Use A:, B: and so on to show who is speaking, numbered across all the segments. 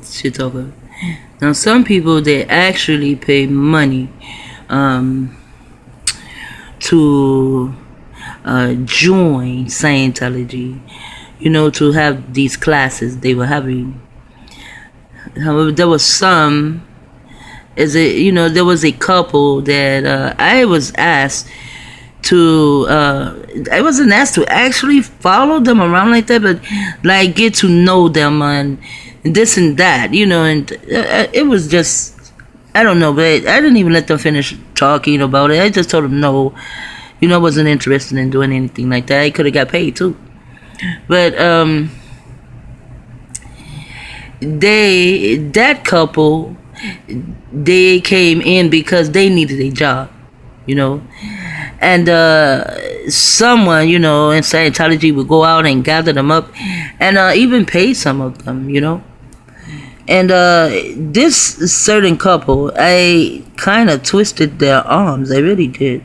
A: shit talker. Now, some people, they actually pay money to join Scientology, to have these classes they were having. However, there was some, there was a couple that I was asked to, I wasn't asked to actually follow them around like that, but like get to know them and this and that, and it was just, I don't know, but I didn't even let them finish talking about it. I just told them no, I wasn't interested in doing anything like that. I could have got paid too. But that couple, they came in because they needed a job, and someone, in Scientology would go out and gather them up and even pay some of them, and this certain couple, I kind of twisted their arms. I really did.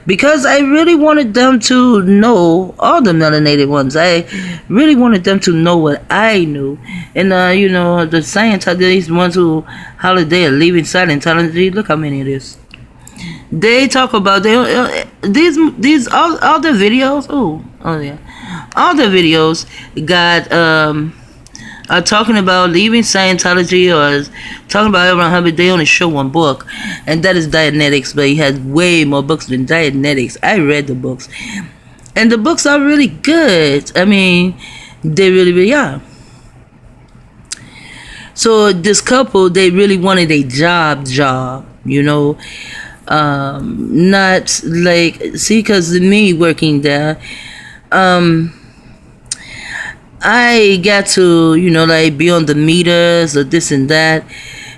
A: Because I really wanted them to know, all the melanated ones, I really wanted them to know what I knew. And, the Scientology, these ones who holiday are leaving Scientology, look how many it is. They talk about, these all the videos, oh yeah. All the videos got, are talking about leaving Scientology or talking about Abraham Hubbard. They only show one book, and that is Dianetics, but he has way more books than Dianetics. I read the books, and the books are really good. I mean, they really, really are. So this couple, they really wanted a job, not like, see, because me working there, I got to, like be on the meters or this and that,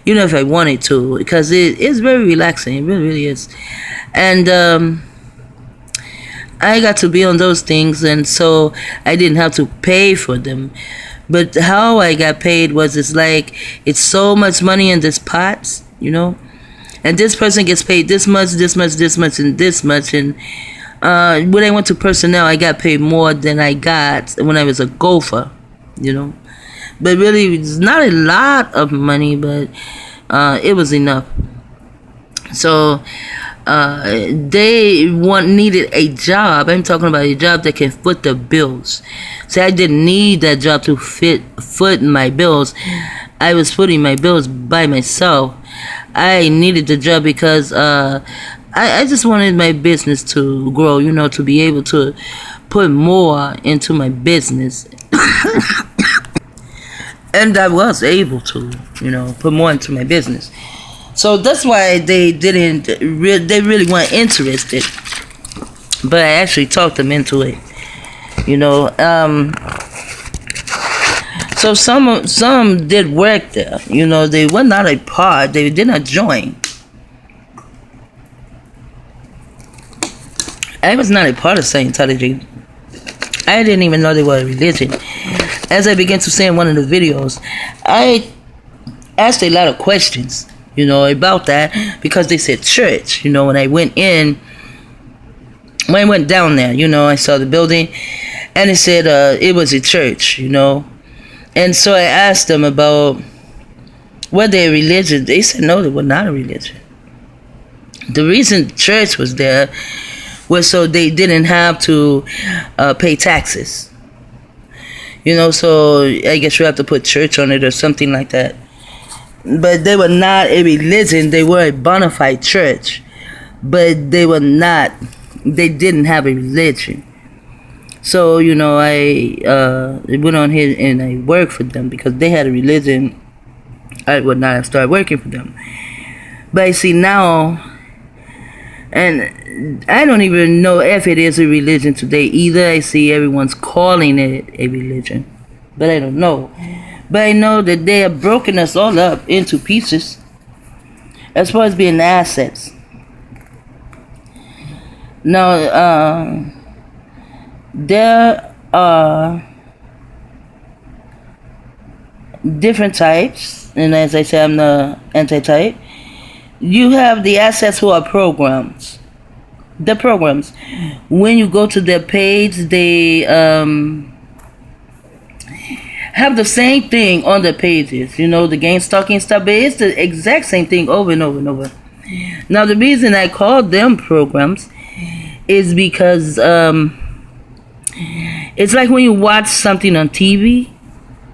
A: if I wanted to, because it is very relaxing. It really, really is. And I got to be on those things, and so I didn't have to pay for them. But how I got paid was, it's so much money in this pot, and this person gets paid this much, this much, this much, and this much, and when I went to personnel, I got paid more than I got when I was a gopher, But really, it's not a lot of money, but it was enough. So they needed a job. I'm talking about a job that can foot the bills. See, I didn't need that job to foot my bills. I was footing my bills by myself. I needed the job because I just wanted my business to grow, to be able to put more into my business. And I was able to, put more into my business. So that's why they really weren't interested. But I actually talked them into it, So some did work there, they were not a part, they did not join. I was not a part of Scientology. I didn't even know they were a religion. As I began to say in one of the videos, I asked a lot of questions, about that, because they said church. When I went down there, I saw the building, and it said it was a church, And so I asked them about were they a religion. They said no, they were not a religion. The reason church was there was so they didn't have to pay taxes. So I guess you have to put church on it or something like that. But they were not a religion. They were a bona fide church. But they didn't have a religion. So, I went on here and I worked for them because they had a religion. I would not have started working for them. But I see now, and I don't even know if it is a religion today either. I see everyone's calling it a religion, but I don't know. But I know that they have broken us all up into pieces as far as being assets. Now, there are different types, and as I say, I'm the anti-type. You have the assets who are programs. The programs. When you go to their page, they have the same thing on the pages. You know, the gang stalking stuff, but it's the exact same thing over and over and over. Now, the reason I call them programs is because it's like when you watch something on TV